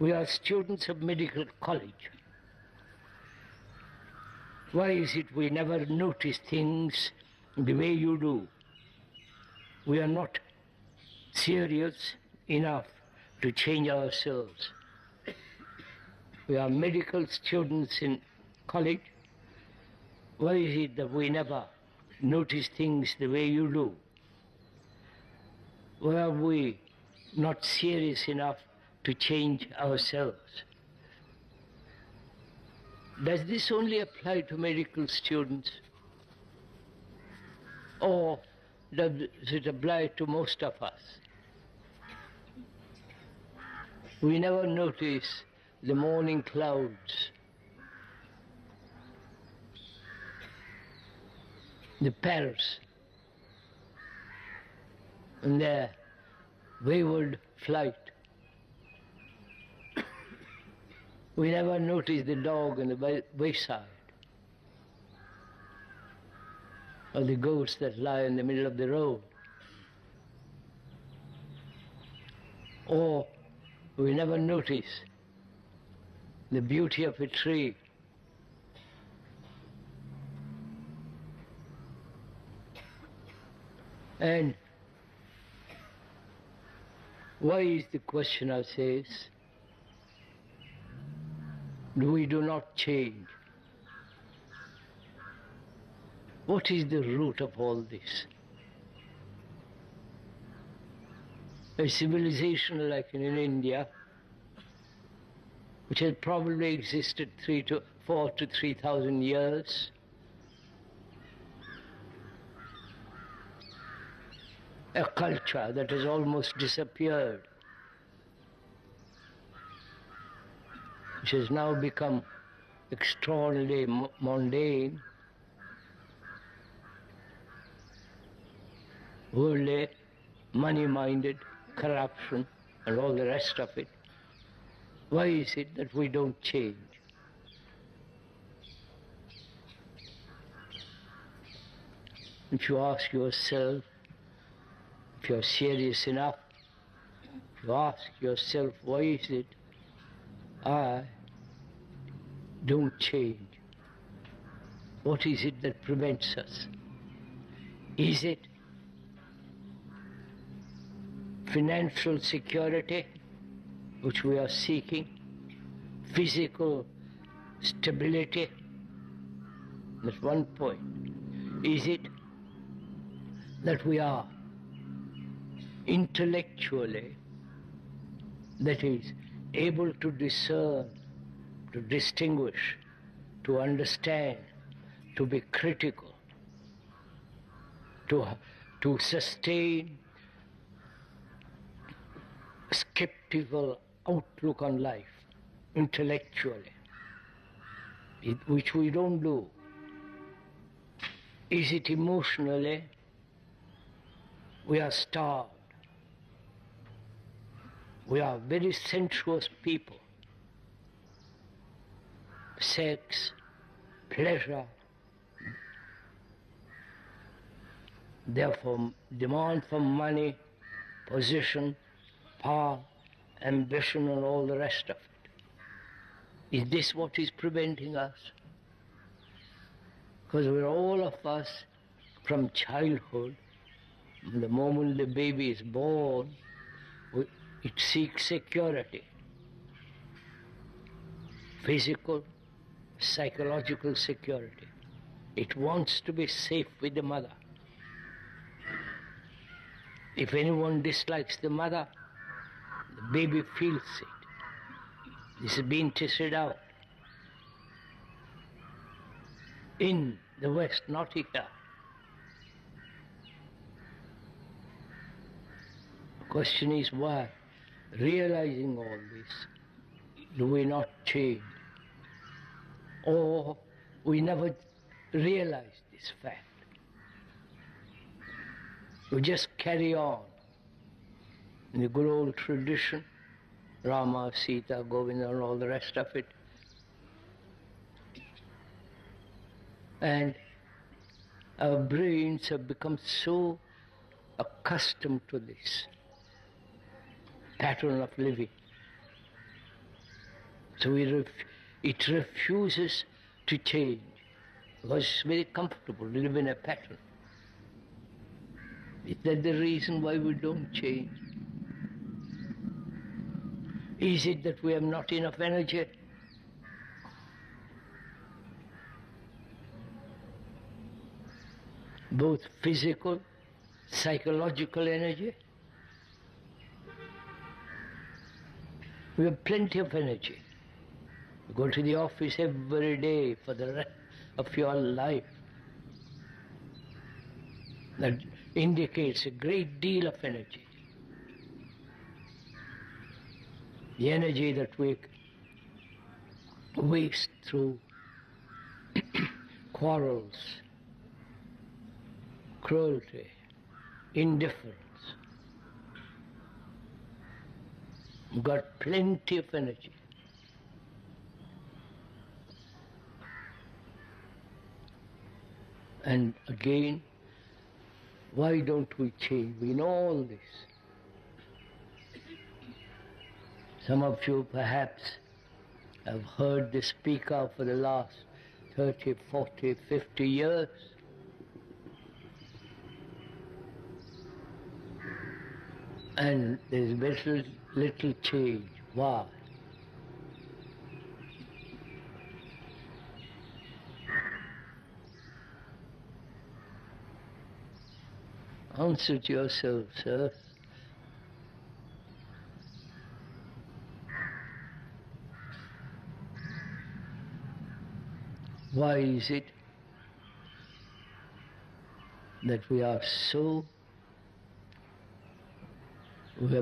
We are students of medical college. Why is it we never notice things the way you do? We are not serious enough to change ourselves. We are medical students in college. Why is it that we never notice things the way you do? Why are we not serious enough to change ourselves? Does this only apply to medical students? Or does it apply to most of us? We never notice the morning clouds, the parrots, and their wayward flight. We never notice the dog on the wayside, or the goats that lie in the middle of the road. Or we never notice the beauty of a tree. And why is the questioner says, we do not change? What is the root of all this? A civilization like in India, which has probably existed 4 to 3,000 years, a culture that has almost disappeared, which has now become extraordinarily mundane, worldly, money-minded, corruption, and all the rest of it. Why is it that we don't change? If you ask yourself, if you're serious enough, if you ask yourself, why is it I don't change? What is it that prevents us? Is it financial security, which we are seeking, physical stability? That's one point. Is it that we are intellectually, that is, able to discern, to distinguish, to understand, to be critical, to sustain skeptical outlook on life intellectually, which we don't do? Is it emotionally? We are starved. We are very sensuous people. Sex, pleasure, therefore demand for money, position, power, ambition, and all the rest of it. Is this what is preventing us? Because we're all of us from childhood, the moment the baby is born, it seeks security, physical, psychological security. It wants to be safe with the mother. If anyone dislikes the mother, the baby feels it. This has been tested out in the West, not here. The question is why, realizing all this, do we not change? Or we never realize this fact. We just carry on in the good old tradition, Rama, Sita, Govinda, and all the rest of it. And our brains have become so accustomed to this pattern of living So it refuses to change because it's very comfortable to live in a pattern. Is that the reason why we don't change? Is it that we have not enough energy? Both physical, psychological energy. We have plenty of energy. You go to the office every day for the rest of your life. That indicates a great deal of energy. The energy that we waste through quarrels, cruelty, indifference. We've got plenty of energy. And again, why don't we change? We know all this. Some of you perhaps have heard this speaker for the last 30, 40, 50 years. And there's very little change. Why? Answer to yourself, sir. Why is it that we have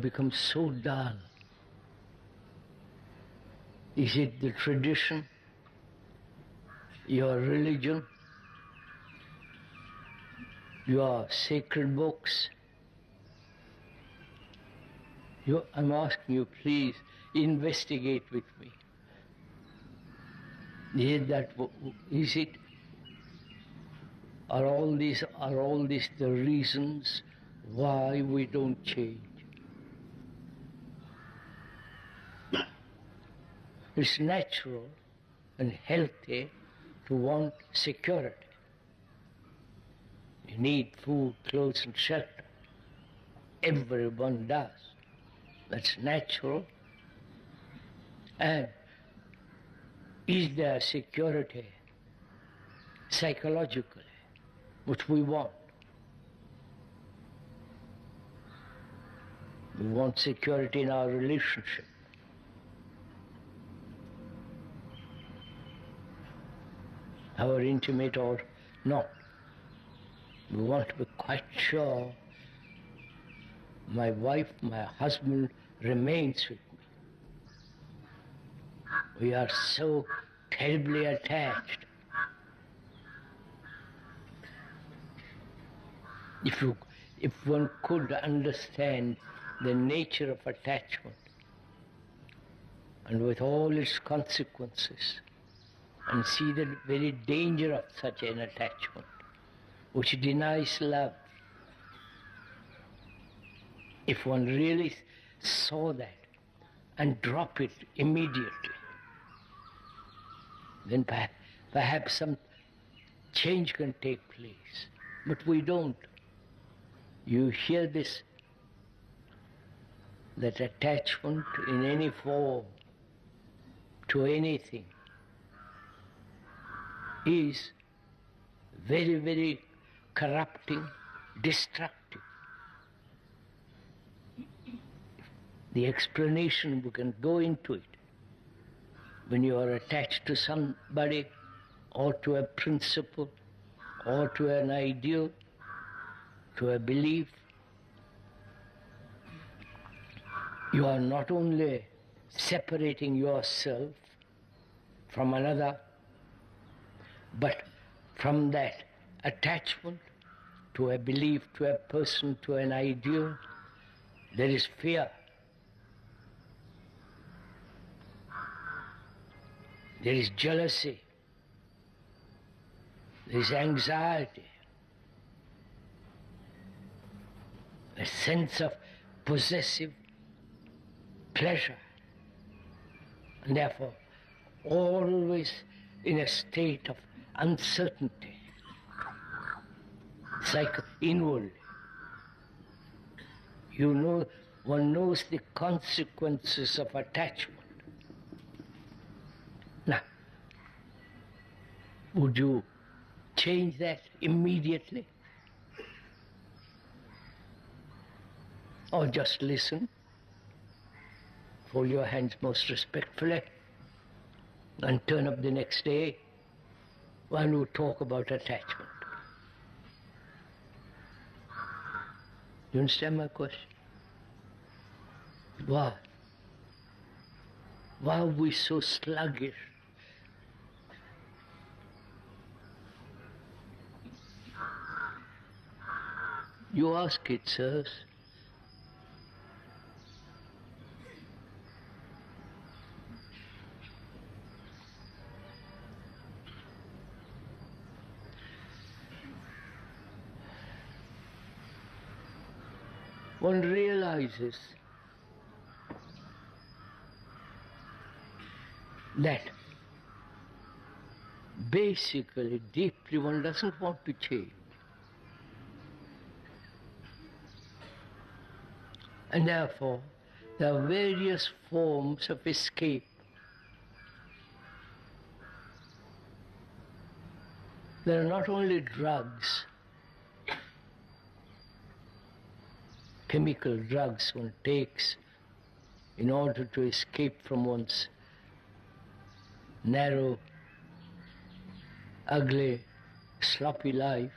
become so dull? Is it the tradition, your religion, your sacred books? I'm asking you, please investigate with me. Is it? Are all these the reasons why we don't change? It's natural and healthy to want security. You need food, clothes and shelter. Everyone does. That's natural. And is there security psychologically, which we want? We want security in our relationship. Our intimate or not. We want to be quite sure my wife, my husband remains with me. We are so terribly attached. If one could understand the nature of attachment and with all its consequences, and see the very danger of such an attachment, which denies love. If one really saw that and drop it immediately, then perhaps some change can take place. But we don't. You hear this, that attachment in any form to anything is very, very corrupting, destructive. The explanation, we can go into it. When you are attached to somebody, or to a principle, or to an ideal, to a belief, you are not only separating yourself from another, but from that attachment to a belief, to a person, to an ideal, there is fear. There is jealousy. There is anxiety. A sense of possessive pleasure. And therefore, always in a state of uncertainty, inwardly. You know, one knows the consequences of attachment. Now, would you change that immediately? Or just listen, fold your hands most respectfully, and turn up the next day while you talk about attachment? You understand my question? Why? Why are we so sluggish? You ask it, sirs. One realizes that basically, deeply, one doesn't want to change. And therefore, there are various forms of escape. There are not only drugs, chemical drugs one takes in order to escape from one's narrow, ugly, sloppy life,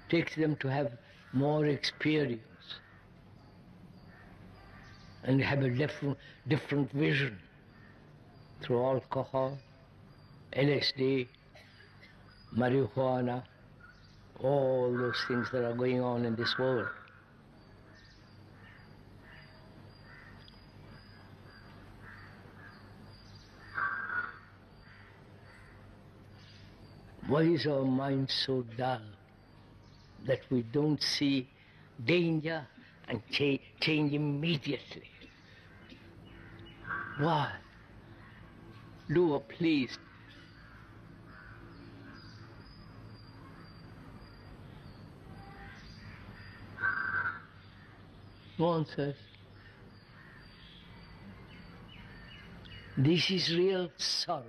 takes them to have more experience and have a different vision through alcohol, LSD, marijuana, all those things that are going on in this world. Why is our mind so dull that we don't see danger and change immediately? Why? Do please. No one says. This is real sorrow.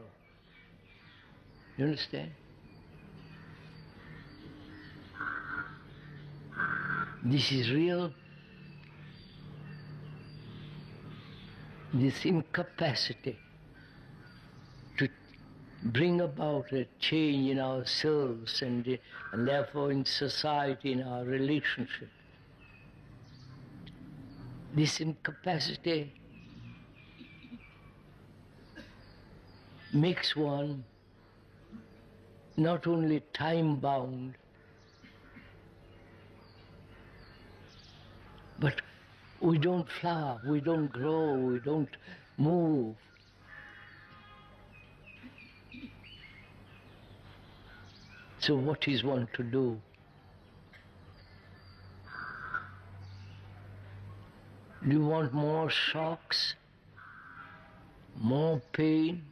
You understand? This is real, this incapacity to bring about a change in ourselves and therefore in society, in our relationship. This incapacity makes one not only time-bound, but we don't flower, we don't grow, we don't move. So what is one to do? Do you want more shocks, more pain,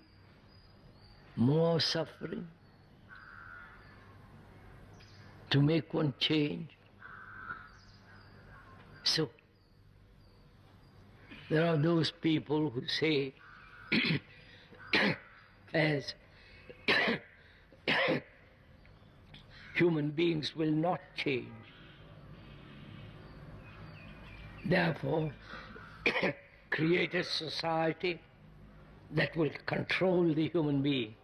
more suffering to make one change? So, there are those people who say, as human beings will not change, therefore, create a society that will control the human being.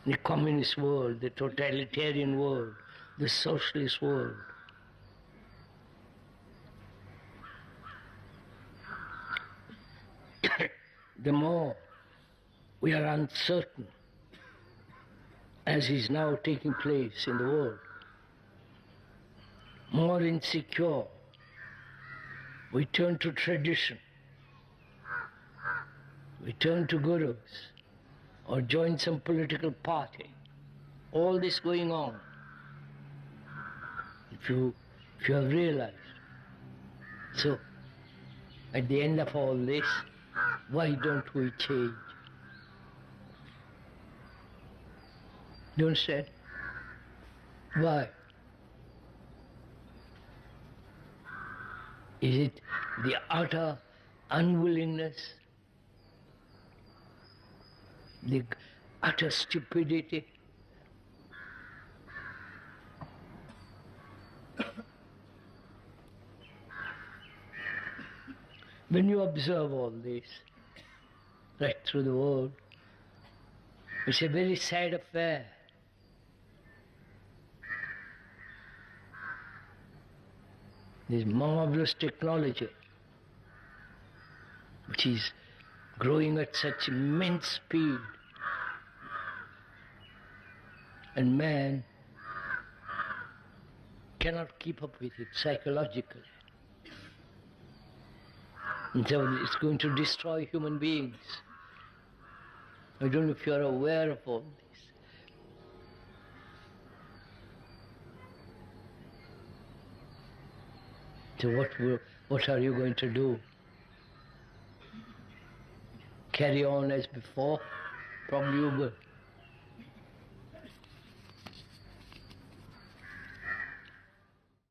The communist world, the totalitarian world, the socialist world. The more we are uncertain, as is now taking place in the world, more insecure, we turn to tradition, we turn to gurus, or join some political party. All this going on. If you have realized. So, at the end of all this, why don't we change? Do you understand? Why? Is it the utter unwillingness, the utter stupidity? When you observe all this, right through the world, it's a very sad affair. This marvelous technology, which is growing at such immense speed, and man cannot keep up with it psychologically. And so it's going to destroy human beings. I don't know if you are aware of all this. So what are you going to do? Carry on as before? Probably you will.